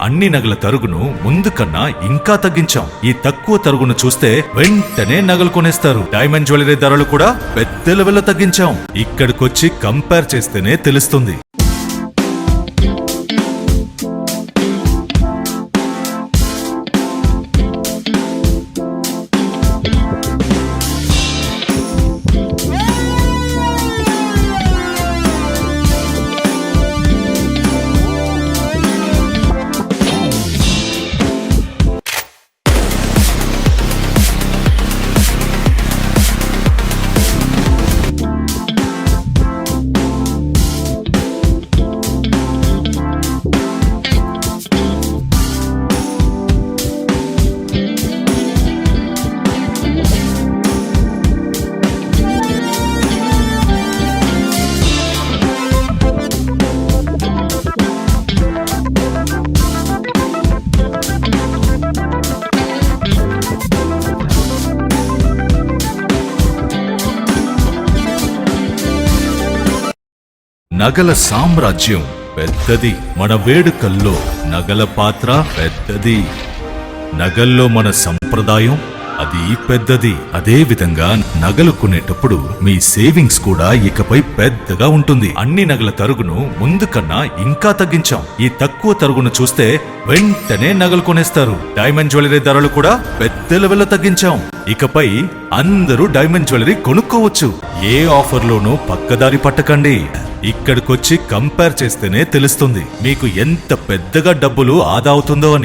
అన్ని నగల తరుగును ముందు కన్నా ఇంకా తగ్గించాం. ఈ తక్కువ తరుగును చూస్తే వెంటనే నగలు కొనేస్తారు. డైమండ్ జ్యువెలరీ ధరలు కూడా పెద్ద లెవెల్లో తగ్గించాం. ఇక్కడికొచ్చి కంపేర్ చేస్తేనే తెలుస్తుంది. నగల సామ్రాజ్యం పెద్దది. మన వేడుకల్లో నగల పాత్ర పెద్దది. నగల్లో మన సంప్రదాయం అది పెద్దది. అదే విధంగా నగలు కొనేటప్పుడు మీ సేవింగ్స్ కూడా ఇకపై పెద్దగా ఉంటుంది. అన్ని నగల తరుగును ముందు కన్నా ఇంకా తగ్గించాం. ఈ తక్కువ తరుగును చూస్తే వెంటనే నగలు కొనేస్తారు. డైమండ్ జ్యువెలరీ ధరలు కూడా పెద్ద లెవెల్లో తగ్గించాం. ఇకపై అందరూ డైమండ్ జ్యువెలరీ కొనుక్కోవచ్చు. ఏ ఆఫర్లోనూ పక్కదారి పట్టకండి. ఇక్కడికొచ్చి కంపేర్ చేస్తేనే తెలుస్తుంది మీకు ఎంత పెద్దగా డబ్బులు ఆదా అవుతుందో అని.